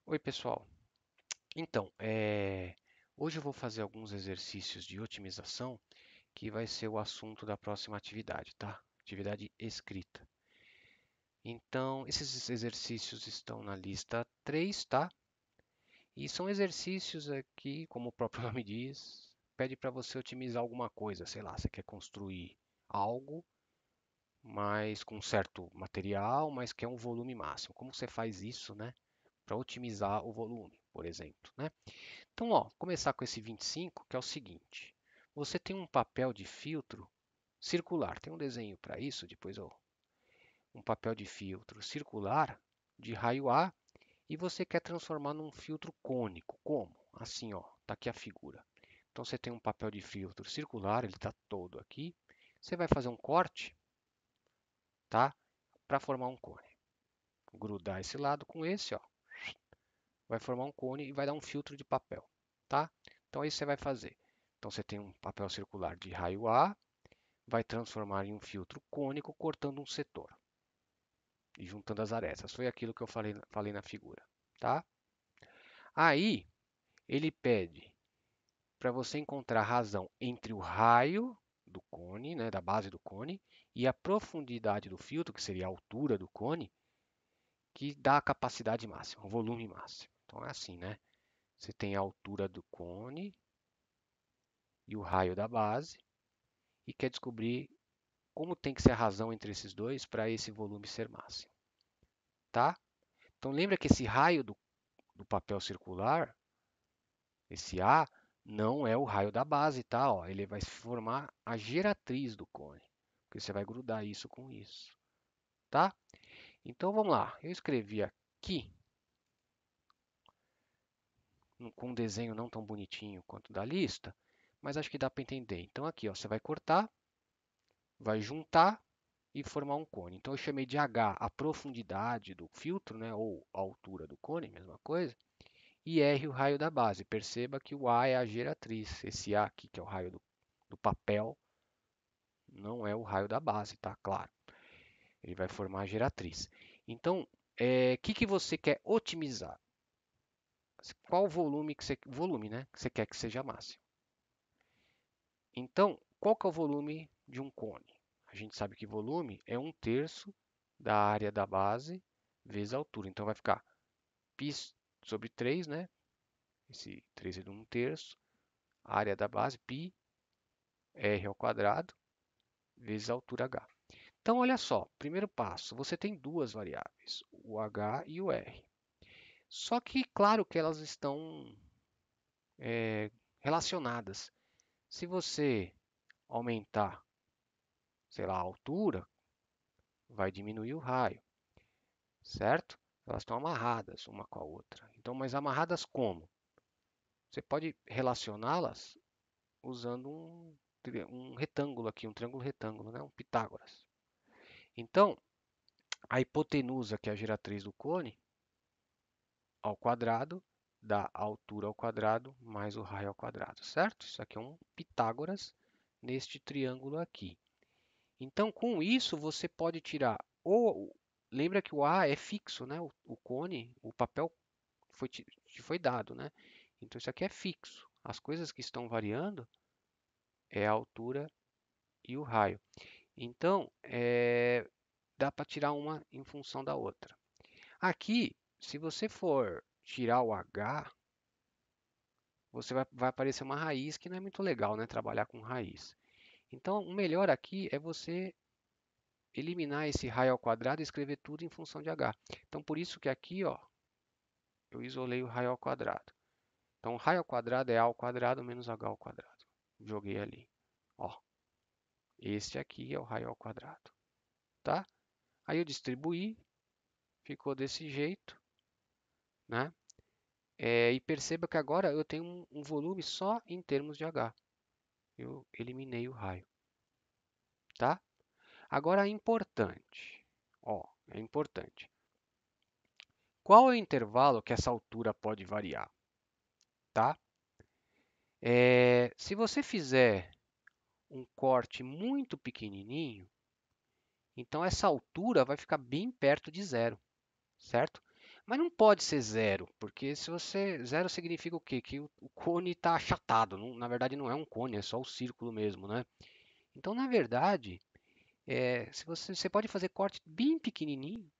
Oi, pessoal. Então, hoje eu vou fazer alguns exercícios de otimização que vai ser o assunto da próxima atividade, tá? Atividade escrita. Então, esses exercícios estão na lista 3, tá? E são exercícios aqui, como o próprio nome diz, pede para você otimizar alguma coisa, sei lá, você quer construir algo, mas com certo material, mas quer um volume máximo. Como você faz isso, né? Para otimizar o volume, por exemplo, né? Então, ó, começar com esse 25, que é o seguinte. Você tem um papel de filtro circular. Tem um desenho para isso, depois eu... Um papel de filtro circular de raio A e você quer transformar num filtro cônico. Como? Assim, ó, tá aqui a figura. Então você tem um papel de filtro circular, ele está todo aqui. Você vai fazer um corte, tá? Para formar um cone. Grudar esse lado com esse, ó. Vai formar um cone e vai dar um filtro de papel, tá? Então é isso que você vai fazer. Então você tem um papel circular de raio A, vai transformar em um filtro cônico cortando um setor e juntando as arestas. Foi aquilo que eu falei na figura, tá? Aí ele pede para você encontrar a razão entre o raio do cone, né, da base do cone, e a profundidade do filtro, que seria a altura do cone, que dá a capacidade máxima, o volume máximo. Então é assim, né? Você tem a altura do cone e o raio da base e quer descobrir como tem que ser a razão entre esses dois para esse volume ser máximo, tá? Então lembra que esse raio do papel circular, esse A, não é o raio da base, tá? Ó, ele vai formar a geratriz do cone, porque você vai grudar isso com isso, tá? Então vamos lá, eu escrevi aqui, com um desenho não tão bonitinho quanto da lista, mas acho que dá para entender. Então aqui, ó, você vai cortar, vai juntar e formar um cone. Então eu chamei de H a profundidade do filtro, né, ou a altura do cone, mesma coisa, e R o raio da base. Perceba que o A é a geratriz. Esse A aqui, que é o raio do papel, não é o raio da base, tá? Claro. Ele vai formar a geratriz. Então, o que você quer otimizar? Qual volume que você, volume, né, que você quer que seja máximo? Então, qual que é o volume de um cone? A gente sabe que volume é 1/3 da área da base vezes a altura. Então, vai ficar π sobre 3, né? Esse 3 é de 1/3. A área da base, π, r ao quadrado, vezes a altura h. Então, olha só, primeiro passo, você tem duas variáveis, o h e o r. Só que, claro que elas estão relacionadas. Se você aumentar, sei lá, a altura, vai diminuir o raio, certo? Elas estão amarradas uma com a outra. Então, mas amarradas como? Você pode relacioná-las usando um retângulo aqui, um triângulo retângulo, né? Um Pitágoras. Então, a hipotenusa, que é a geratriz do cone, ao quadrado, dá a altura ao quadrado mais o raio ao quadrado, certo? Isso aqui é um Pitágoras neste triângulo aqui. Então, com isso, você pode tirar ou lembra que o A é fixo, né? O cone, o papel foi dado, né? Então, isso aqui é fixo. As coisas que estão variando é a altura e o raio. Então, dá para tirar uma em função da outra. Aqui, se você for tirar o H, você vai aparecer uma raiz que não é muito legal, né? Trabalhar com raiz. Então, o melhor aqui é você eliminar esse raio ao quadrado e escrever tudo em função de h. Então, por isso que aqui, ó, eu isolei o raio ao quadrado. Então, o raio ao quadrado é a ao quadrado menos h ao quadrado. Joguei ali. Ó, este aqui é o raio ao quadrado, tá? Aí eu distribuí, ficou desse jeito, né? E perceba que agora eu tenho um volume só em termos de h. Eu eliminei o raio, tá? Agora é importante, ó, é importante. Qual é o intervalo que essa altura pode variar, tá? Se você fizer um corte muito pequenininho, então essa altura vai ficar bem perto de zero, certo? Mas não pode ser zero, porque se você. Zero significa o quê? Que o cone está achatado. Na verdade, não é um cone, é só o círculo mesmo, né? Então, na verdade, se você pode fazer corte bem pequenininho,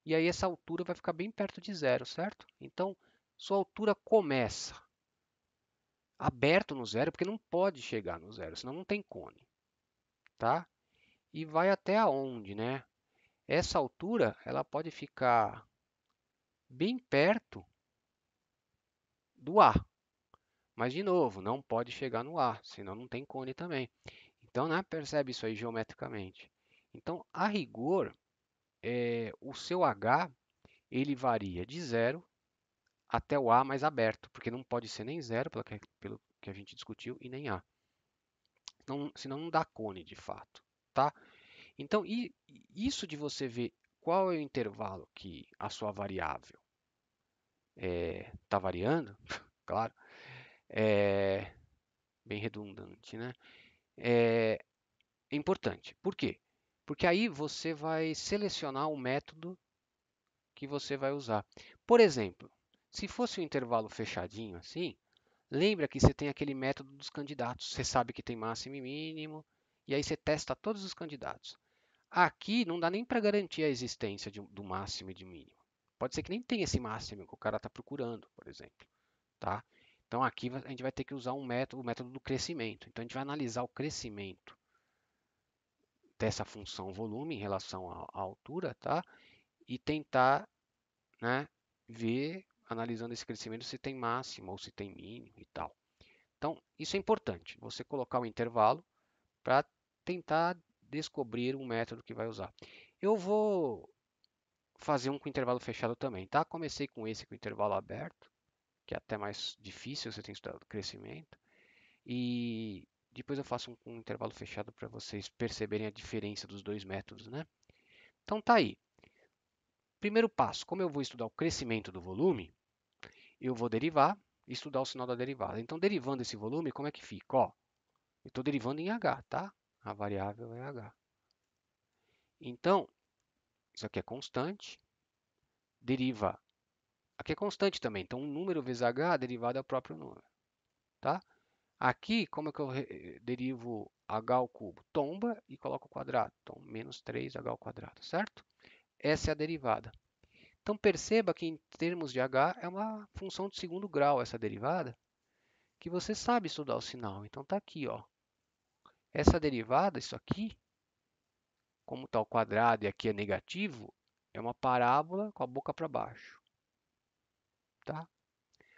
e aí essa altura vai ficar bem perto de zero, certo? Então, sua altura começa aberto no zero, porque não pode chegar no zero, senão não tem cone, tá? E vai até aonde, né? Essa altura, ela pode ficar bem perto do A. Mas, de novo, não pode chegar no A, senão não tem cone também. Então, né, percebe isso aí geometricamente. Então, a rigor, o seu H ele varia de zero até o A mais aberto, porque não pode ser nem zero, pelo que a gente discutiu, e nem A. Senão não dá cone de fato, tá? Então, isso de você ver qual é o intervalo que a sua variável está variando, claro, é bem redundante, né? É importante. Por quê? Porque aí você vai selecionar o método que você vai usar. Por exemplo, se fosse um intervalo fechadinho assim, lembra que você tem aquele método dos candidatos. Você sabe que tem máximo e mínimo, e aí você testa todos os candidatos. Aqui não dá nem para garantir a existência do máximo e de mínimo. Pode ser que nem tenha esse máximo que o cara está procurando, por exemplo. Tá? Então aqui a gente vai ter que usar o método do crescimento. Então a gente vai analisar o crescimento dessa função volume em relação à altura, tá? E tentar, né, ver, analisando esse crescimento, se tem máximo ou se tem mínimo e tal. Então, isso é importante, você colocar o intervalo para tentar descobrir um método que vai usar. Eu vou fazer um com intervalo fechado também, tá? Comecei com esse com intervalo aberto, que é até mais difícil, você tem que estudar o crescimento. E depois eu faço um com intervalo fechado para vocês perceberem a diferença dos dois métodos, né? Então tá aí. Primeiro passo, como eu vou estudar o crescimento do volume, eu vou derivar e estudar o sinal da derivada. Então, derivando esse volume, como é que fica? Ó, eu estou derivando em h, tá? A variável é h. Então, isso aqui é constante, deriva. Aqui é constante também, então um número vezes h, a derivada é o próprio número, tá? Aqui, como é que eu derivo h ao cubo? Tomba e coloco o quadrado. Então, menos 3h ao quadrado, certo? Essa é a derivada. Então, perceba que em termos de h é uma função de segundo grau essa derivada, que você sabe estudar o sinal. Então, está aqui, ó. Essa derivada, isso aqui, como está ao quadrado e aqui é negativo, é uma parábola com a boca para baixo, tá?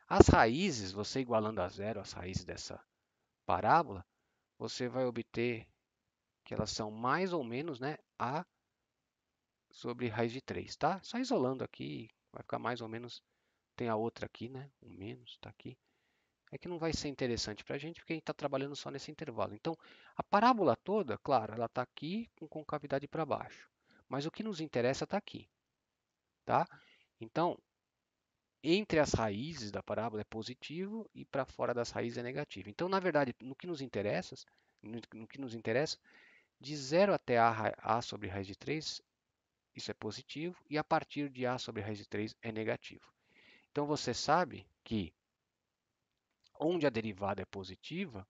As raízes, você igualando a zero as raízes dessa parábola, você vai obter que elas são mais ou menos, né, a sobre raiz de 3, tá? Só isolando aqui, vai ficar mais ou menos, tem a outra aqui, né, o menos está aqui. É que não vai ser interessante para a gente, porque a gente está trabalhando só nesse intervalo. Então, a parábola toda, claro, ela está aqui com concavidade para baixo. Mas o que nos interessa está aqui, tá? Então, entre as raízes da parábola é positivo e para fora das raízes é negativo. Então, na verdade, no que nos interessa, de 0 até a sobre raiz de 3, isso é positivo, e a partir de a sobre raiz de 3 é negativo. Então, você sabe que onde a derivada é positiva,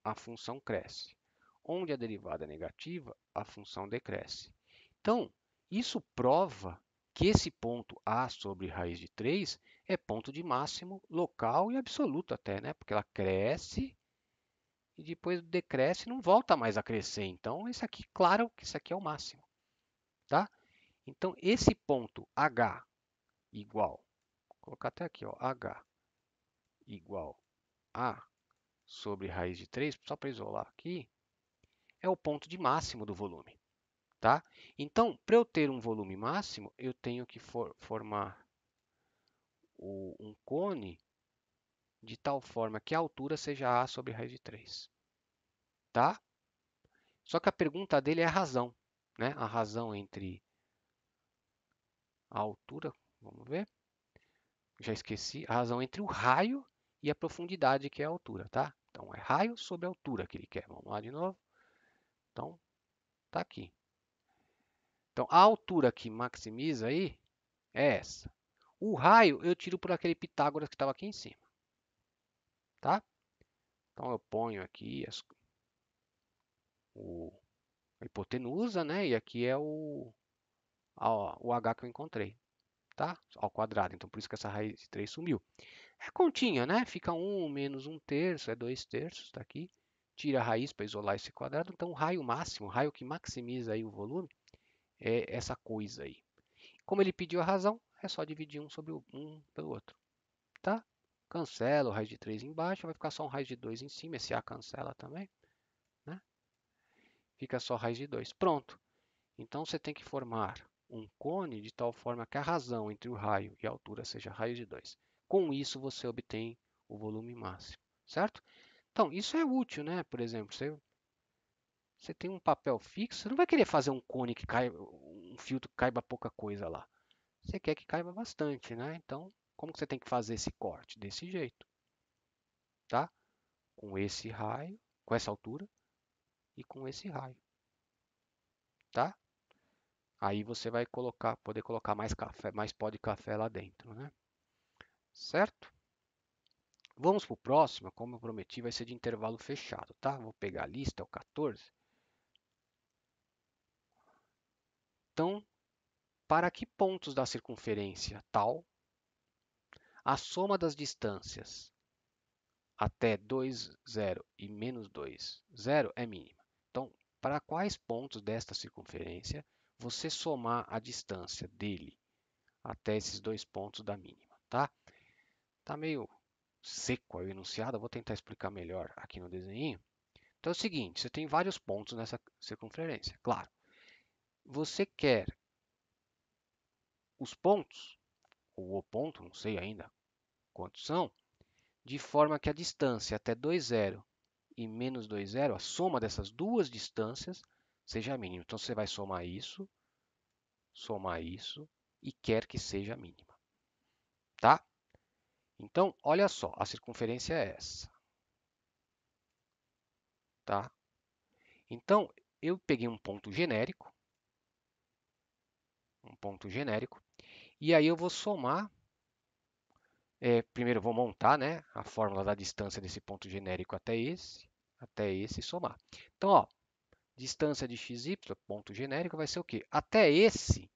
a função cresce. Onde a derivada é negativa, a função decresce. Então, isso prova que esse ponto a sobre raiz de 3 é ponto de máximo local e absoluto até, né? Porque ela cresce e depois decresce e não volta mais a crescer. Então, isso aqui, claro que isso aqui é o máximo, tá? Então, esse ponto h igual, vou colocar até aqui, ó, h igual a sobre raiz de 3, só para isolar aqui, é o ponto de máximo do volume. Tá? Então, para eu ter um volume máximo, eu tenho que formar um cone de tal forma que a altura seja a sobre raiz de 3. Tá? Só que a pergunta dele é a razão. Né? A razão entre a altura, vamos ver, já esqueci, a razão entre o raio e a profundidade, que é a altura. Tá? Então, é raio sobre a altura que ele quer. Vamos lá de novo. Então, tá aqui. Então, a altura que maximiza aí é essa. O raio eu tiro por aquele Pitágoras que estava aqui em cima, tá? Então eu ponho aqui a hipotenusa, né? E aqui é o h que eu encontrei, tá? Ao quadrado. Então por isso que essa raiz de 3 sumiu. É continha, né? Fica 1 menos 1/3, é 2/3, tá aqui. Tira a raiz para isolar esse quadrado. Então o raio máximo, o raio que maximiza aí o volume, é essa coisa aí. Como ele pediu a razão, é só dividir um pelo outro, tá? Cancela o raiz de 3 embaixo, vai ficar só um raiz de 2 em cima, esse A cancela também, né? Fica só raiz de 2. Pronto. Então você tem que formar um cone de tal forma que a razão entre o raio e a altura seja raiz de 2. Com isso você obtém o volume máximo, certo? Então, isso é útil, né? Por exemplo, você tem um papel fixo, você não vai querer fazer um cone que caiba, um filtro que caiba pouca coisa lá. Você quer que caiba bastante, né? Então, como que você tem que fazer esse corte? Desse jeito, tá? Com esse raio, com essa altura e com esse raio, tá? Aí você vai poder colocar mais café, mais pó de café lá dentro, né? Certo? Vamos para o próximo, como eu prometi, vai ser de intervalo fechado, tá? Vou pegar a lista, é o 14. Então, para que pontos da circunferência tal a soma das distâncias até 2, 0 e menos 2, 0 é mínima? Então, para quais pontos desta circunferência você somar a distância dele até esses dois pontos da mínima, tá? Tá meio seco aí o enunciado, eu vou tentar explicar melhor aqui no desenho. Então é o seguinte, você tem vários pontos nessa circunferência, claro. Você quer os pontos, ou o ponto, não sei ainda quantos são, de forma que a distância até 2, 0 e menos 2, 0, a soma dessas duas distâncias, seja mínima. Então você vai somar isso e quer que seja mínima, tá? Então, olha só, a circunferência é essa, tá? Então, eu peguei um ponto genérico, e aí eu vou somar, primeiro eu vou montar, né, a fórmula da distância desse ponto genérico até esse e somar. Então, ó, distância de xy, ponto genérico, vai ser o quê? Até esse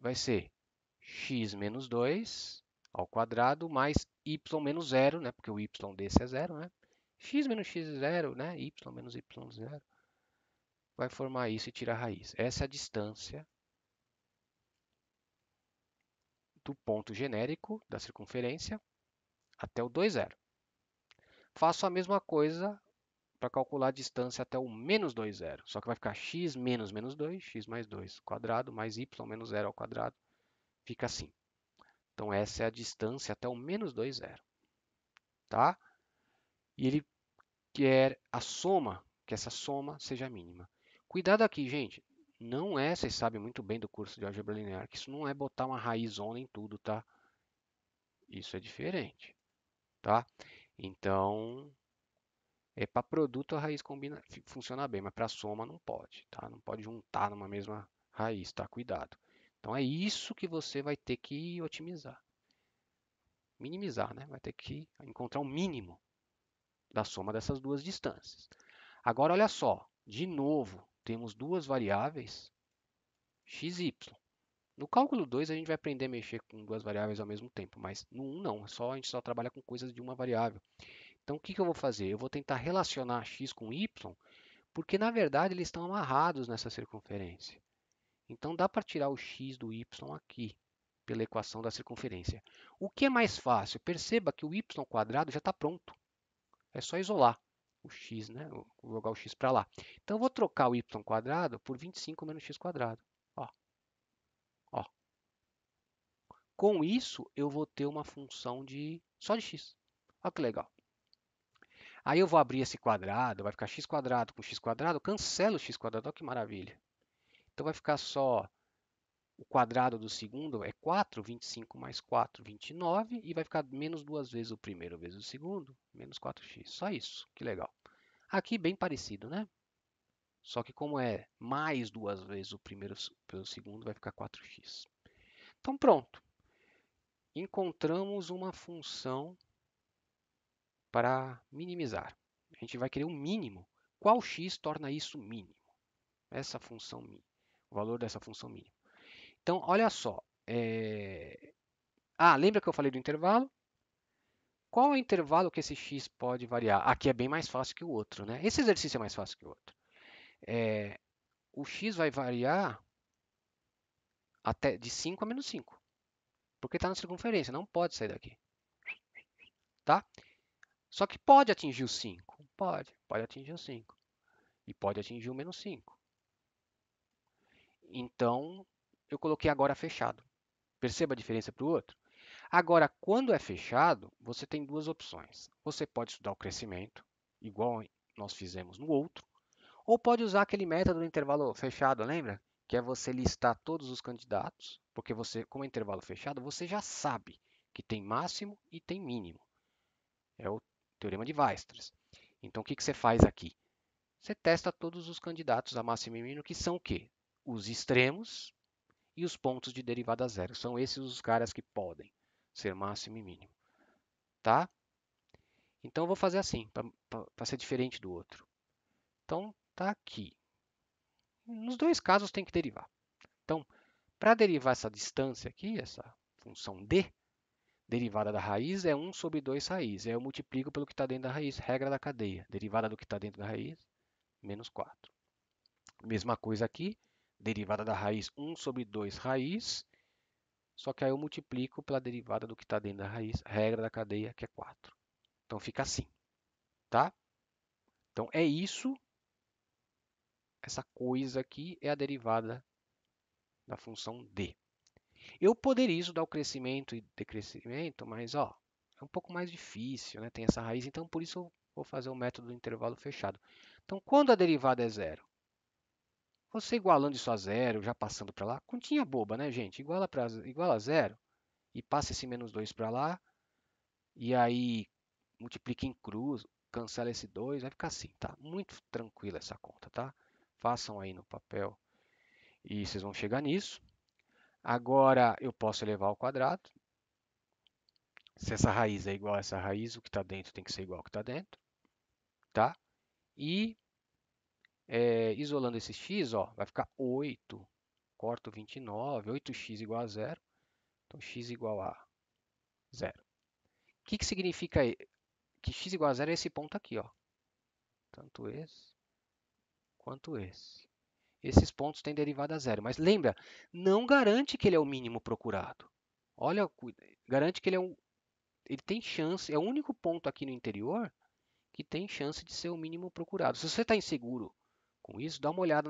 vai ser x menos 2 ao quadrado mais y menos 0, né, porque o y desse é 0, né? X menos x é 0, né? Y menos y 0. Vai formar isso e tira a raiz. Essa é a distância do ponto genérico da circunferência até o 2, 0. Faço a mesma coisa para calcular a distância até o menos 2, 0. Só que vai ficar x menos menos 2, x mais 2 quadrado, mais y menos 0 ao quadrado. Fica assim. Então, essa é a distância até o menos 2, 0. Tá? E ele quer a soma, que essa soma seja mínima. Cuidado aqui, gente. Não é, vocês sabem muito bem do curso de álgebra linear, que isso não é botar uma raizona em tudo, tá? Isso é diferente, tá? Então, para produto a raiz combina, funciona bem, mas para soma não pode, tá? Não pode juntar numa mesma raiz, tá? Cuidado. Então é isso que você vai ter que otimizar. Minimizar, né? Vai ter que encontrar o mínimo da soma dessas duas distâncias. Agora olha só, de novo, temos duas variáveis x e y. No cálculo 2 a gente vai aprender a mexer com duas variáveis ao mesmo tempo, mas no 1 não, a gente só trabalha com coisas de uma variável. Então o que eu vou fazer? Eu vou tentar relacionar x com y, porque na verdade eles estão amarrados nessa circunferência. Então dá para tirar o x do y aqui, pela equação da circunferência. O que é mais fácil? Perceba que o y quadrado já está pronto. É só isolar o x, né? Vou jogar o x para lá. Então eu vou trocar o y quadrado por 25 menos x quadrado. Ó, ó. Com isso eu vou ter uma função só de x. Olha que legal. Aí eu vou abrir esse quadrado, vai ficar x quadrado com x quadrado, cancelo o x quadrado, olha que maravilha. Então vai ficar só o quadrado do segundo é 4, 25 mais 4, 29, e vai ficar menos duas vezes o primeiro vezes o segundo, menos 4x. Só isso, que legal. Aqui bem parecido, né? Só que como é mais duas vezes o primeiro pelo segundo, vai ficar 4x. Então pronto. encontramos uma função para minimizar. A gente vai querer um mínimo. Qual x torna isso mínimo? Essa função mínima, o valor dessa função mínima. Então, olha só. Lembra que eu falei do intervalo? Qual é o intervalo que esse x pode variar? Aqui é bem mais fácil que o outro, né? Esse exercício é mais fácil que o outro. O x vai variar até de 5 a menos 5, porque está na circunferência, não pode sair daqui, tá? Só que pode atingir o 5, pode atingir o 5 e pode atingir o menos 5. Então, eu coloquei agora fechado. Perceba a diferença para o outro? Agora, quando é fechado, você tem duas opções. Você pode estudar o crescimento, igual nós fizemos no outro, ou pode usar aquele método do intervalo fechado, lembra? Que é você listar todos os candidatos, porque você, como é intervalo fechado, você já sabe que tem máximo e tem mínimo. É o teorema de Weierstrass. Então, o que você faz aqui? Você testa todos os candidatos a máximo e mínimo, que são o quê? Os extremos e os pontos de derivada zero. São esses os caras que podem ser máximo e mínimo. Tá? Então, eu vou fazer assim, para ser diferente do outro. Então, tá aqui. Nos dois casos tem que derivar. Então, para derivar essa distância aqui, essa função d, derivada da raiz é 1 sobre 2 raiz. Aí eu multiplico pelo que está dentro da raiz, regra da cadeia. Derivada do que está dentro da raiz, menos 4. Mesma coisa aqui, derivada da raiz 1 sobre 2 raiz, só que aí eu multiplico pela derivada do que está dentro da raiz, regra da cadeia, que é 4. Então fica assim, tá? Então é isso, essa coisa aqui é a derivada da função d. Eu poderia estudar o crescimento e decrescimento, mas ó, é um pouco mais difícil, né? Tem essa raiz, então por isso eu vou fazer o método do intervalo fechado. Então, quando a derivada é zero, você igualando isso a zero, já passando para lá, continha boba, né, gente? Iguala a zero e passa esse menos 2 para lá, e aí multiplica em cruz, cancela esse 2, vai ficar assim, tá? Muito tranquila essa conta, tá? Façam aí no papel e vocês vão chegar nisso. Agora eu posso elevar ao quadrado. Se essa raiz é igual a essa raiz, o que está dentro tem que ser igual ao que está dentro, tá? E isolando esse x, ó, vai ficar 8, corto 29, 8x igual a zero, então x igual a zero. O que significa que x igual a zero é esse ponto aqui, ó. Tanto esse quanto esse. Esses pontos têm derivada zero, mas lembra, não garante que ele é o mínimo procurado. Olha, garante que ele tem chance, é o único ponto aqui no interior que tem chance de ser o mínimo procurado. Se você está inseguro com isso, dá uma olhada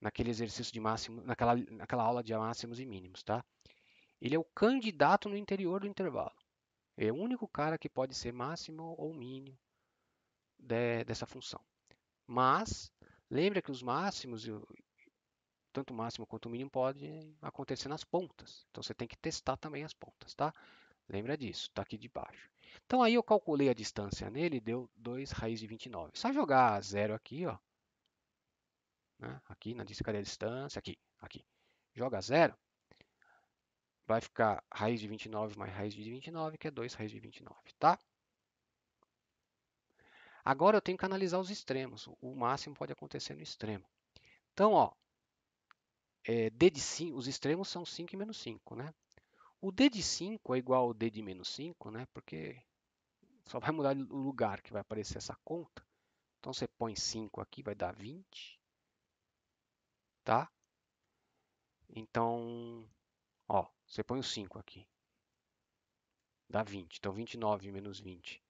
naquele exercício de máximo, naquela aula de máximos e mínimos, tá? Ele é o candidato no interior do intervalo. É o único cara que pode ser máximo ou mínimo dessa função. Mas lembra que os máximos, tanto o máximo quanto o mínimo, pode acontecer nas pontas. Então você tem que testar também as pontas, tá? Lembra disso, está aqui de baixo. Então aí eu calculei a distância nele, deu 2 raiz de 29. Só jogar zero aqui, ó. Né? Aqui na cadê a distância? Aqui. Joga zero. Vai ficar raiz de 29 mais raiz de 29, que é 2 raiz de 29, tá? Agora eu tenho que analisar os extremos. O máximo pode acontecer no extremo. Então, ó, d de 5, os extremos são 5 e menos 5, né? O d de 5 é igual ao d de menos 5, né? Porque só vai mudar o lugar que vai aparecer essa conta. Então você põe 5 aqui, vai dar 20, tá? Então, ó, você põe o 5 aqui, dá 20. Então 29 menos 20,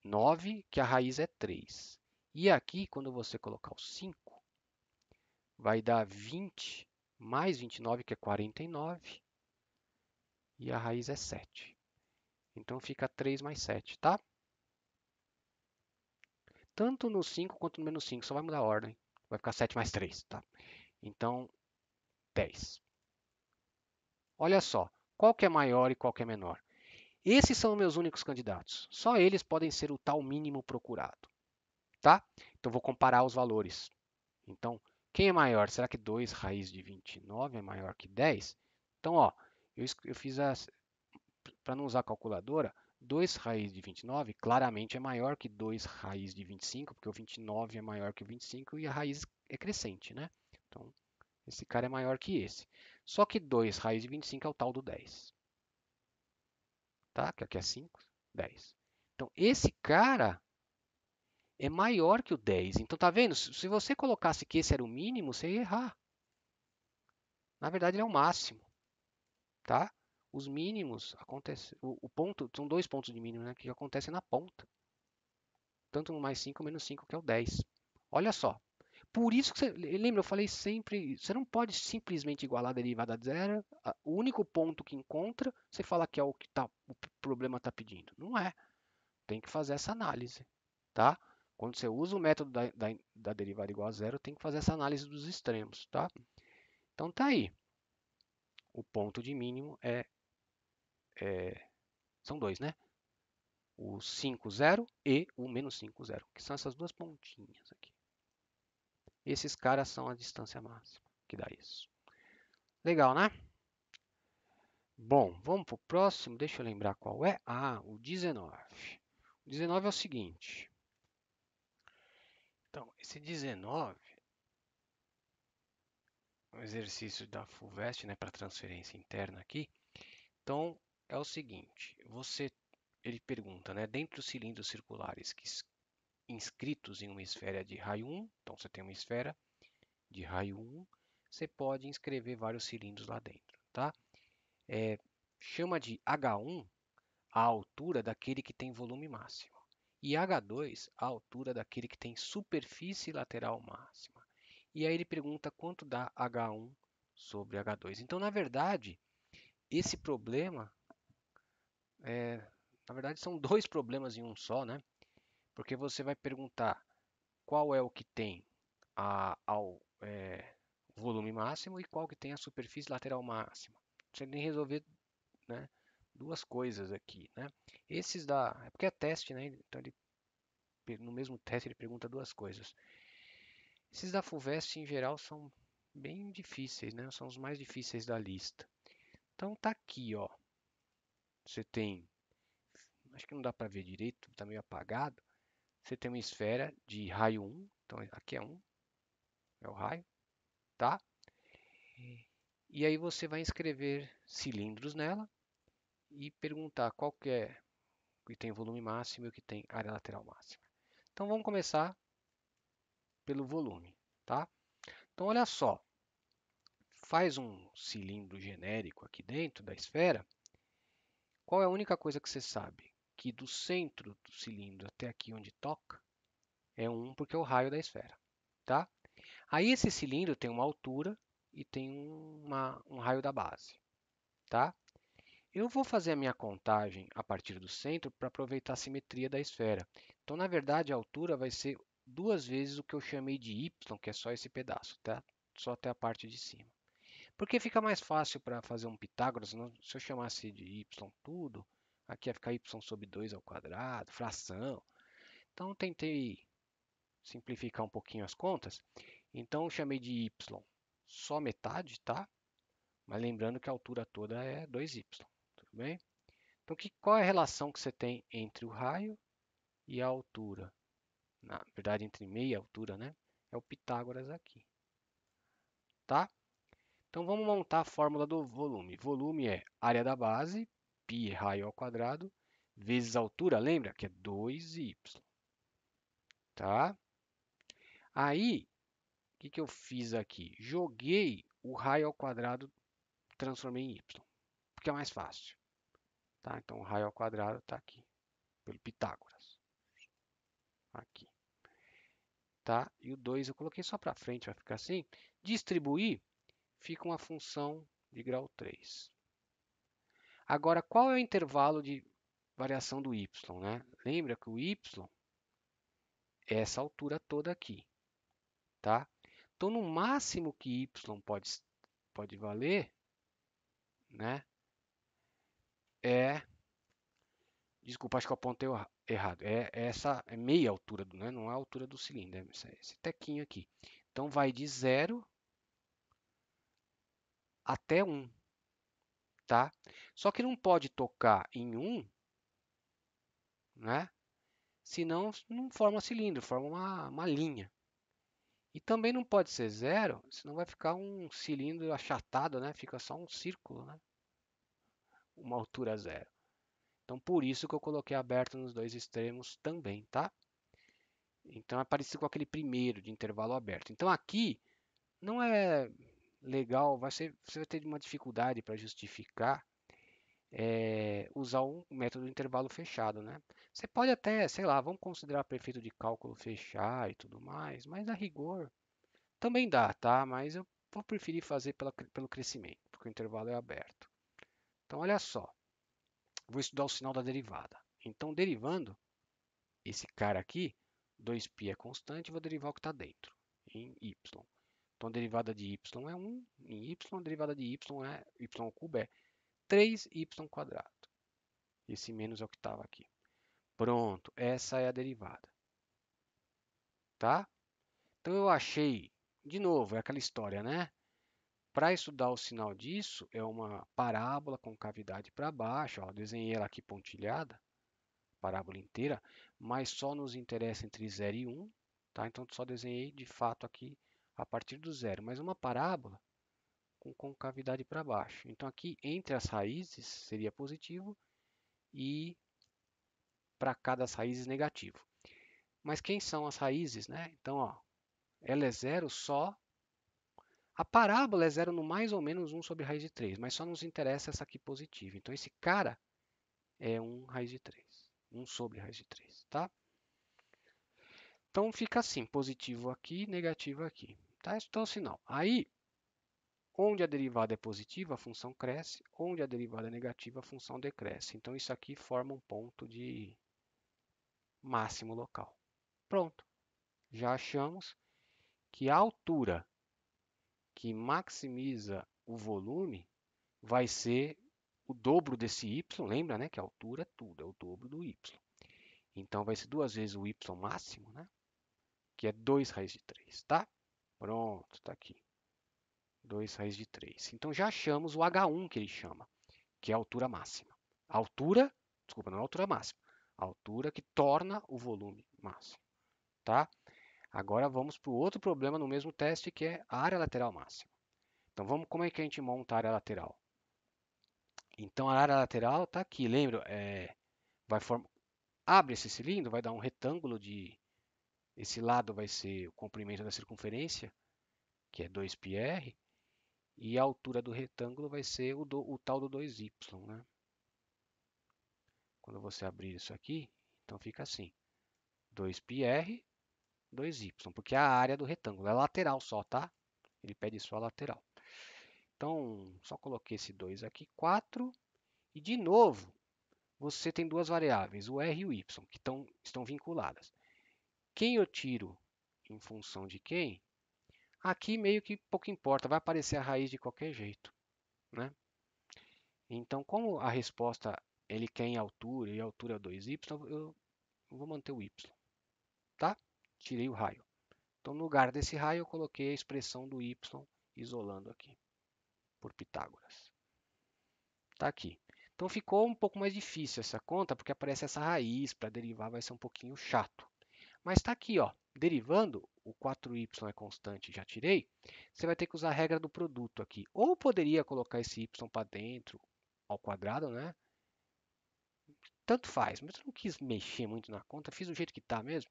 9, que a raiz é 3. E aqui, quando você colocar o 5, vai dar 20 mais 29, que é 49, e a raiz é 7. Então fica 3 mais 7, tá? Tanto no 5 quanto no menos 5, só vai mudar a ordem. Vai ficar 7 mais 3, tá? Então, 10. Olha só, qual que é maior e qual que é menor? Esses são meus únicos candidatos. Só eles podem ser o tal mínimo procurado, tá? Então, vou comparar os valores. Então, quem é maior? Será que 2 raiz de 29 é maior que 10? Então, ó, Eu fiz para não usar calculadora, 2 raiz de 29 claramente é maior que 2 raiz de 25, porque o 29 é maior que o 25 e a raiz é crescente, né? Então, esse cara é maior que esse. Só que 2 raiz de 25 é o tal do 10, tá? Que aqui é 5, 10. Então, esse cara é maior que o 10. Então, tá vendo? Se você colocasse que esse era o mínimo, você ia errar. Na verdade, ele é o máximo, tá? Os mínimos acontecem. O ponto, são dois pontos de mínimo, né? Que acontecem na ponta. Tanto no mais 5 menos 5, que é o 10. Olha só. Por isso que você. Lembra, eu falei sempre. Você não pode simplesmente igualar a derivada de zero. O único ponto que encontra, você fala que é o que o problema está pedindo. Não é. Tem que fazer essa análise, tá? Quando você usa o método da derivada igual a zero, tem que fazer essa análise dos extremos, tá? Então tá aí. O ponto de mínimo são dois, né? O 5, 0 e o menos 5, 0, que são essas duas pontinhas aqui. Esses caras são a distância máxima, que dá isso. Legal, né? Bom, vamos para o próximo. Deixa eu lembrar qual é. Ah, o 19. O 19 é o seguinte. Então, esse 19 é um exercício da FUVEST, né, para transferência interna aqui. Então, é o seguinte. Ele pergunta, né, dentre os cilindros circulares inscritos em uma esfera de raio 1, então você tem uma esfera de raio 1, você pode inscrever vários cilindros lá dentro, tá? Chama de H1 a altura daquele que tem volume máximo e H2 a altura daquele que tem superfície lateral máxima. E aí ele pergunta quanto dá H1 sobre H2. Então, na verdade, esse problema, na verdade, são dois problemas em um só, né? Porque você vai perguntar qual é o que tem ao volume máximo e qual que tem a superfície lateral máxima. Você tem que resolver, né, duas coisas aqui, né? É porque é teste, né? Então no mesmo teste ele pergunta duas coisas. Esses da FUVEST em geral são bem difíceis, né? São os mais difíceis da lista. Então tá aqui, ó. Você tem, acho que não dá para ver direito, tá meio apagado. Você tem uma esfera de raio 1, então aqui é 1, é o raio, tá? E aí você vai inscrever cilindros nela e perguntar qual que é o que tem volume máximo e o que tem área lateral máxima. Então vamos começar pelo volume, tá? Então olha só, faz um cilindro genérico aqui dentro da esfera. Qual é a única coisa que você sabe? Que do centro do cilindro até aqui onde toca é 1 porque é o raio da esfera, tá? Aí esse cilindro tem uma altura e tem um raio da base, tá? Eu vou fazer a minha contagem a partir do centro para aproveitar a simetria da esfera. Então, na verdade, a altura vai ser duas vezes o que eu chamei de y, que é só esse pedaço, tá? Só até a parte de cima. Porque fica mais fácil para fazer um Pitágoras, se eu chamasse de y tudo, aqui ia ficar y sobre 2 ao quadrado, fração. Então, eu tentei simplificar um pouquinho as contas. Então, eu chamei de y só metade, tá? Mas lembrando que a altura toda é 2y, tudo bem? Então, qual é a relação que você tem entre o raio e a altura? Na verdade, entre meia e altura, né? É o Pitágoras aqui, tá? Então, vamos montar a fórmula do volume. Volume é área da base, π raio ao quadrado, vezes a altura, lembra? Que é 2y, tá? Aí, o que eu fiz aqui? Joguei o raio ao quadrado, transformei em y, porque é mais fácil, tá? Então, o raio ao quadrado está aqui, pelo Pitágoras, aqui. Tá? E o 2 eu coloquei só para frente, vai ficar assim. Distribuir, fica uma função de grau 3. Agora, qual é o intervalo de variação do y, né? Lembra que o y é essa altura toda aqui, tá? Então, no máximo que y pode valer, né? Desculpa, acho que eu apontei errado. É meia altura, né? Não é a altura do cilindro, é esse tequinho aqui. Então, vai de 0 até 1. tá? Só que não pode tocar em 1, né? Senão não forma cilindro, forma uma linha. E também não pode ser 0, senão vai ficar um cilindro achatado, né? Fica só um círculo, né? Uma altura 0. Então, por isso que eu coloquei aberto nos dois extremos também, tá? Então, é parecido com aquele primeiro de intervalo aberto. Então, aqui não é legal, você vai ter uma dificuldade para justificar usar um método de intervalo fechado, né? Você pode até, sei lá, vamos considerar para efeito de cálculo fechar e tudo mais, mas a rigor também dá, tá? Mas eu vou preferir fazer pelo crescimento, porque o intervalo é aberto. Então, olha só, vou estudar o sinal da derivada. Então, derivando esse cara aqui, 2π é constante, vou derivar o que está dentro, em y. Então, a derivada de y é 1 em y, a derivada de y ao cubo é 3y quadrado. Esse menos é o que estava aqui. Pronto, essa é a derivada. Tá? Então, eu achei, de novo, é aquela história, né? Para estudar o sinal disso, é uma parábola com cavidade para baixo. Ó, desenhei ela aqui pontilhada, parábola inteira, mas só nos interessa entre 0 e 1. Tá? Então, só desenhei de fato aqui a partir do 0. Mas uma parábola com concavidade para baixo. Então, aqui entre as raízes seria positivo e para cada das raízes negativo. Mas quem são as raízes, né? Então, ó, ela é 0 só. A parábola é 0 no mais ou menos 1 sobre raiz de 3, mas só nos interessa essa aqui positiva. Então, esse cara é 1 raiz de 3. 1 sobre raiz de 3, tá? Então, fica assim, positivo aqui, negativo aqui. Tá? Então, o sinal. Aí, onde a derivada é positiva, a função cresce. Onde a derivada é negativa, a função decresce. Então, isso aqui forma um ponto de máximo local. Pronto. Já achamos que a altura que maximiza o volume vai ser o dobro desse y. Lembra, né, que a altura é tudo, é o dobro do y. Então, vai ser 2 vezes o y máximo, né, que é 2 raiz de 3, tá? Pronto, está aqui. 2 raiz de 3. Então, já achamos o H1 que ele chama, que é a altura máxima. A altura, desculpa, não é a altura máxima. A altura que torna o volume máximo, tá? Agora, vamos para o outro problema no mesmo teste, que é a área lateral máxima. Então, como é que a gente monta a área lateral? Então, a área lateral está aqui, lembra? Abre esse cilindro, vai dar um retângulo de... Esse lado vai ser o comprimento da circunferência, que é 2πr, e a altura do retângulo vai ser o tal do 2y, né? Quando você abrir isso aqui, então fica assim, 2πr, 2y, porque é a área do retângulo, é lateral só, tá? Ele pede só a lateral. Então, só coloquei esse 2 aqui, 4, e de novo, você tem duas variáveis, o r e o y, que estão vinculadas. Quem eu tiro em função de quem? Aqui meio que pouco importa, vai aparecer a raiz de qualquer jeito, né? Então, como a resposta ele quer em altura e a altura é 2y, eu vou manter o y, tá? Tirei o raio. Então, no lugar desse raio, eu coloquei a expressão do y isolando aqui, por Pitágoras. Tá aqui. Então, ficou um pouco mais difícil essa conta, porque aparece essa raiz, para derivar vai ser um pouquinho chato. Mas está aqui, ó, derivando, o 4y é constante, já tirei, você vai ter que usar a regra do produto aqui. Ou poderia colocar esse y para dentro, ao quadrado, né? Tanto faz, mas eu não quis mexer muito na conta, fiz do jeito que está mesmo.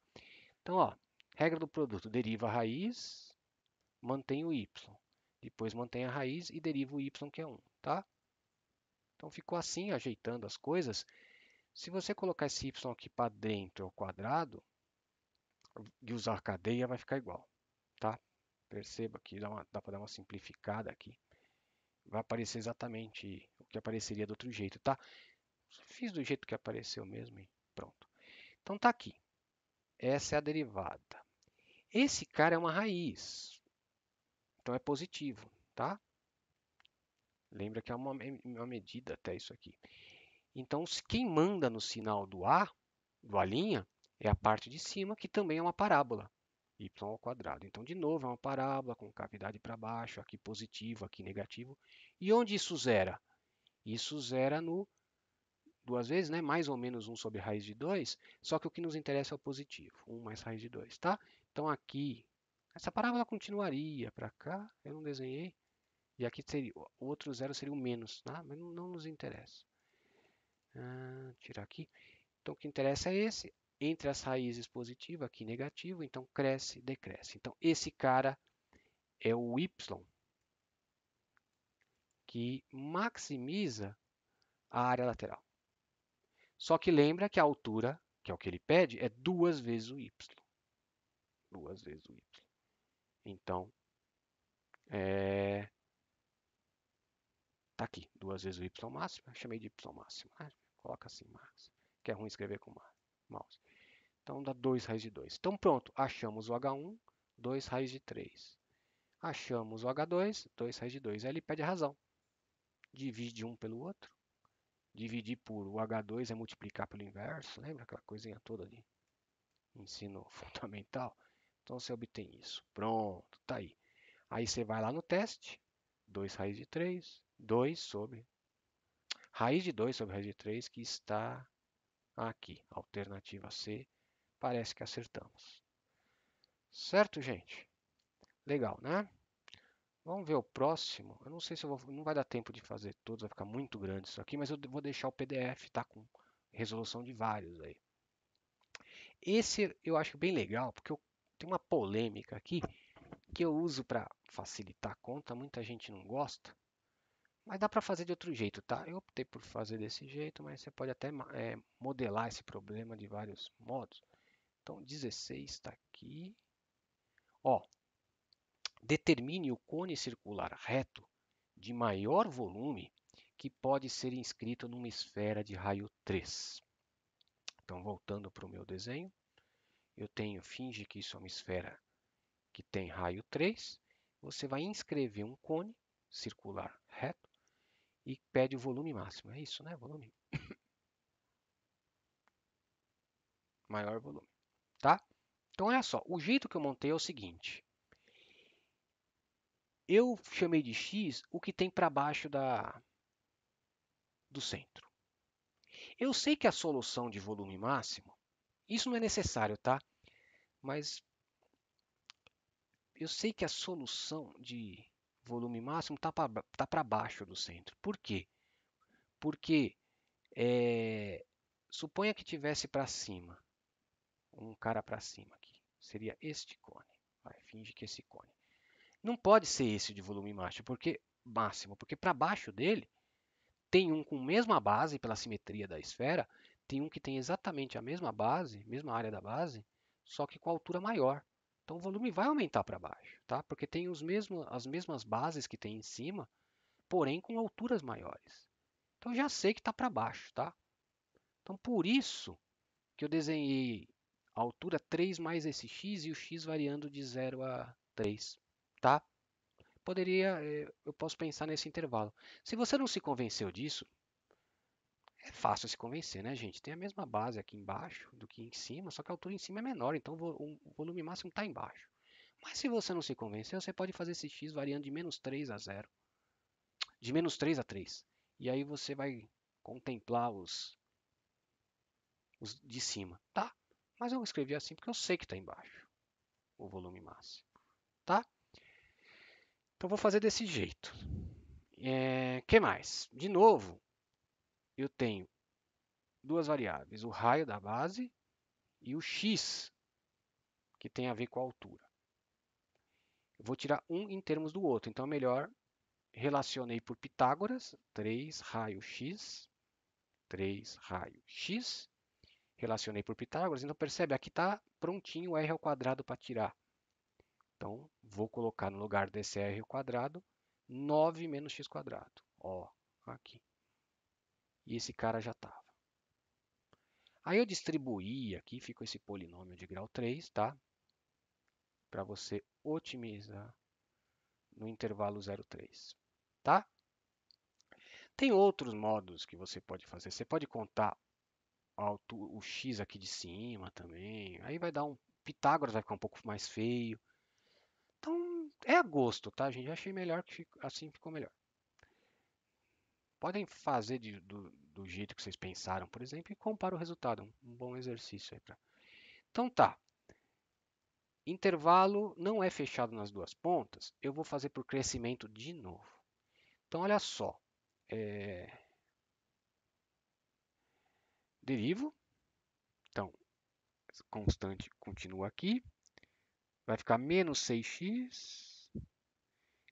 Então, ó, regra do produto, deriva a raiz, mantém o y. Depois mantém a raiz e deriva o y, que é 1, tá? Então, ficou assim, ajeitando as coisas. Se você colocar esse y aqui para dentro ao quadrado, e usar cadeia, vai ficar igual, tá? Perceba que dá para dar uma simplificada aqui. Vai aparecer exatamente o que apareceria do outro jeito, tá? Fiz do jeito que apareceu mesmo e pronto. Então tá aqui. Essa é a derivada. Esse cara é uma raiz. Então é positivo, tá? Lembra que é uma medida até isso aqui. Então quem manda no sinal do A, do A', é a parte de cima, que também é uma parábola. Y ao quadrado. Então, de novo, é uma parábola com cavidade para baixo, aqui positivo, aqui negativo. E onde isso zera? Isso zera no duas vezes, né? Mais ou menos 1 sobre raiz de 2, só que o que nos interessa é o positivo, 1 mais raiz de 2, tá? Então aqui, essa parábola continuaria para cá, eu não desenhei, e aqui seria, o outro zero seria o menos, tá? Mas não nos interessa. Tirar aqui. Então o que interessa é esse, entre as raízes positiva, aqui negativo, então cresce, decresce. Então esse cara é o y, que maximiza a área lateral. Só que lembra que a altura, que é o que ele pede, é 2 vezes o y. 2 vezes o y. Então, tá aqui, 2 vezes o y máximo. Eu chamei de y máximo, né? Coloca assim, máximo, que é ruim escrever com mouse. Então, dá 2 raiz de 2. Então, pronto, achamos o H1, 2 raiz de 3. Achamos o H2, 2 raiz de 2. Aí ele pede a razão. Divide um pelo outro. Dividir por o H2 é multiplicar pelo inverso. Lembra aquela coisinha toda de ensino fundamental? Então você obtém isso. Pronto, tá aí. Aí você vai lá no teste. 2 raiz de 3. 2 sobre. Raiz de 2 sobre raiz de 3, que está aqui. Alternativa C. Parece que acertamos. Certo, gente? Legal, né? Vamos ver o próximo. Eu não sei se eu vou, não vai dar tempo de fazer todos, vai ficar muito grande isso aqui, mas eu vou deixar o PDF, tá? Com resolução de vários aí. Esse eu acho bem legal, porque tem uma polêmica aqui que eu uso para facilitar a conta, muita gente não gosta, mas dá para fazer de outro jeito, tá? Eu optei por fazer desse jeito, mas você pode até modelar esse problema de vários modos. Então, 16 está aqui. Ó, determine o cone circular reto de maior volume que pode ser inscrito numa esfera de raio 3. Então, voltando para o meu desenho, eu finge que isso é uma esfera que tem raio 3. Você vai inscrever um cone circular reto e pede o volume máximo. É isso, né? Volume. Maior volume, tá? Então, olha só. O jeito que eu montei é o seguinte. Eu chamei de x o que tem para baixo do centro. Eu sei que a solução de volume máximo, isso não é necessário, tá? Mas eu sei que a solução de volume máximo está para baixo do centro. Por quê? Porque suponha que tivesse para cima, um cara para cima aqui. Seria este cone. Vai, finge que esse cone. Não pode ser esse de volume máximo, porque para baixo dele tem um com a mesma base, pela simetria da esfera, tem um que tem exatamente a mesma base, mesma área da base, só que com altura maior. Então o volume vai aumentar para baixo, tá? Porque tem as mesmas bases que tem em cima, porém com alturas maiores. Então eu já sei que está para baixo, tá? Então por isso que eu desenhei a altura 3 mais esse x e o x variando de 0 a 3, tá? Eu posso pensar nesse intervalo. Se você não se convenceu disso, é fácil se convencer, né, gente? Tem a mesma base aqui embaixo do que em cima, só que a altura em cima é menor, então o volume máximo está embaixo. Mas se você não se convenceu, você pode fazer esse x variando de menos 3 a 0, de menos 3 a 3. E aí você vai contemplar os de cima, tá? Mas eu escrevi assim porque eu sei que está embaixo o volume máximo, tá? Então vou fazer desse jeito. Que mais? De novo, eu tenho duas variáveis, o raio da base e o x, que tem a ver com a altura. Eu vou tirar um em termos do outro, então é melhor relacionei por Pitágoras, 3 raio x, 3 raio x, relacionei por Pitágoras, então percebe, aqui está prontinho o r ao quadrado para tirar. Então, vou colocar no lugar desse r ao quadrado, 9 menos x quadrado. Ó, aqui. E esse cara já estava. Aí eu distribuí aqui, ficou esse polinômio de grau 3, tá? Para você otimizar no intervalo 0,3, tá? Tem outros modos que você pode fazer. Você pode contar o x aqui de cima também. Aí vai dar Pitágoras vai ficar um pouco mais feio. Então, é a gosto, tá, gente? Eu achei melhor que assim ficou melhor. Podem fazer do jeito que vocês pensaram, por exemplo, e compara o resultado. Um bom exercício aí pra... Então tá. Intervalo não é fechado nas duas pontas. Eu vou fazer por crescimento de novo. Então olha só. Derivo. Então, constante continua aqui. Vai ficar menos 6x.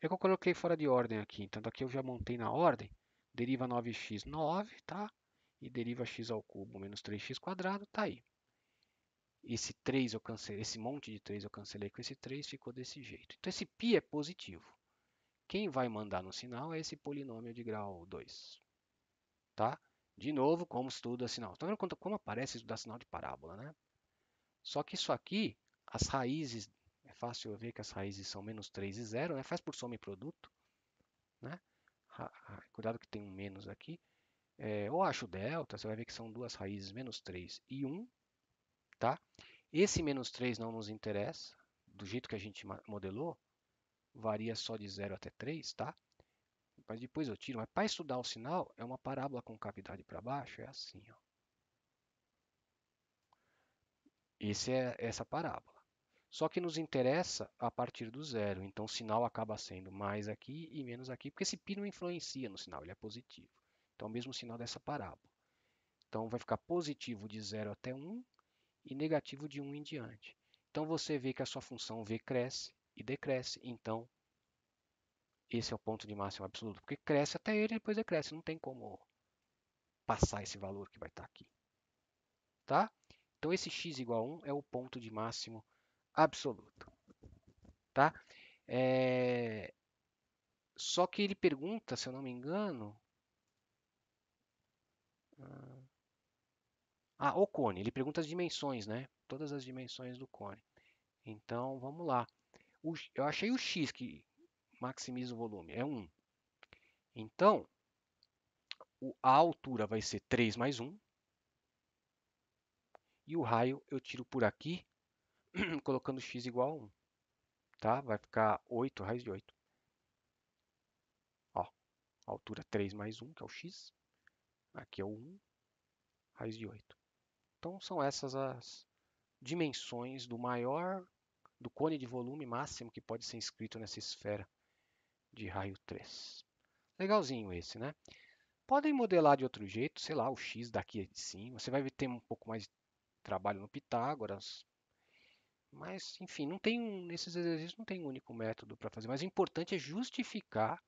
É que eu coloquei fora de ordem aqui. Então daqui eu já montei na ordem. Deriva 9x, 9, tá? E deriva x ao cubo menos 3x quadrado, tá aí. Esse 3 eu cancelei, esse monte de 3 eu cancelei com esse 3, ficou desse jeito. Então esse π é positivo. Quem vai mandar no sinal é esse polinômio de grau 2. Tá? De novo, como estuda sinal. Tá vendo como aparece estudar sinal de parábola, né? Só que isso aqui, as raízes, é fácil ver que as raízes são menos 3 e 0, né? Faz por soma e produto, né? Cuidado que tem um menos aqui. Ou acho delta, você vai ver que são duas raízes, menos 3 e 1, tá? Esse menos 3 não nos interessa, do jeito que a gente modelou, varia só de 0 até 3, tá? Mas depois eu tiro. Mas para estudar o sinal, é uma parábola com cavidade para baixo, é assim, ó. Essa parábola. Só que nos interessa a partir do zero, então o sinal acaba sendo mais aqui e menos aqui, porque esse π não influencia no sinal, ele é positivo. Então, é o mesmo sinal dessa parábola. Então, vai ficar positivo de 0 até 1 e negativo de 1 em diante. Então, você vê que a sua função v cresce e decresce. Então, esse é o ponto de máximo absoluto, porque cresce até ele e depois decresce. Não tem como passar esse valor que vai estar aqui. Tá? Então, esse x igual a 1 é o ponto de máximo absoluto. Tá? Só que ele pergunta, se eu não me engano... o cone. Ele pergunta as dimensões, né? Todas as dimensões do cone. Então, vamos lá. Eu achei o x que maximiza o volume, é 1. Então, a altura vai ser 3 mais 1. E o raio eu tiro por aqui, colocando x igual a 1. Tá? Vai ficar 8 raiz de 8. Ó, altura 3 mais 1, que é o x. Aqui é o 1, raiz de 8. Então, são essas as dimensões do cone de volume máximo que pode ser inscrito nessa esfera de raio 3. Legalzinho esse, né? Podem modelar de outro jeito, sei lá, o x daqui de cima. Você vai ter um pouco mais de trabalho no Pitágoras. Mas, enfim, nesses exercícios não tem um único método para fazer. Mas o importante é justificar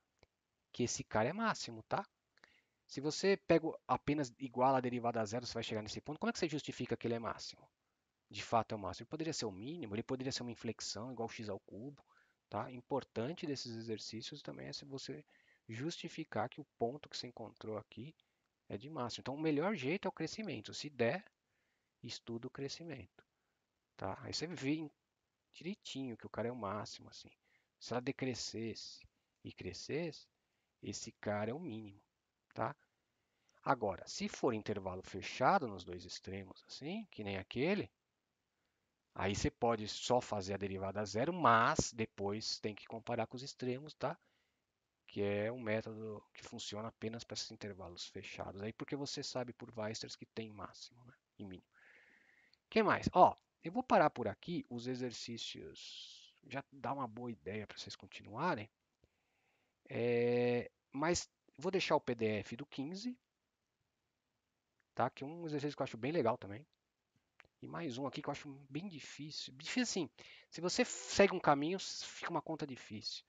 que esse cara é máximo, tá? Se você pega apenas igual a derivada a zero, você vai chegar nesse ponto. Como é que você justifica que ele é máximo? De fato é o máximo. Ele poderia ser o mínimo, ele poderia ser uma inflexão igual x ao cubo. Tá? Importante desses exercícios também é se você justificar que o ponto que você encontrou aqui é de máximo. Então, o melhor jeito é o crescimento. Se der, estuda o crescimento. Tá? Aí você vê direitinho que o cara é o máximo. Assim. Se ela decrescesse e crescesse, esse cara é o mínimo. Tá? Agora, se for intervalo fechado nos dois extremos, assim, que nem aquele, aí você pode só fazer a derivada a zero, mas depois tem que comparar com os extremos, tá? Que é um método que funciona apenas para esses intervalos fechados. Aí porque você sabe por Weierstrass que tem máximo, né? E mínimo. O que mais? Ó, eu vou parar por aqui. Os exercícios já dá uma boa ideia para vocês continuarem. Mas vou deixar o PDF do 15, tá? Que é um exercício que eu acho bem legal também. E mais um aqui que eu acho bem difícil. Difícil assim, se você segue um caminho, fica uma conta difícil.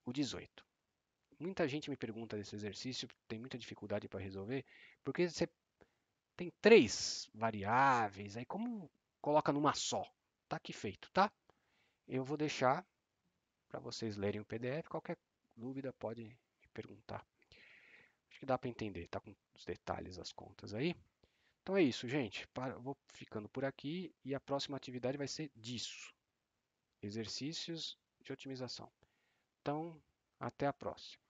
O 18. Muita gente me pergunta desse exercício, tem muita dificuldade para resolver, porque você tem três variáveis, aí como coloca numa só? Tá aqui feito, tá? Eu vou deixar para vocês lerem o PDF, qualquer dúvida pode me perguntar. Acho que dá para entender, tá com os detalhes das contas aí. Então é isso, gente. Vou ficando por aqui e a próxima atividade vai ser disso. Exercícios de otimização. Então, até a próxima.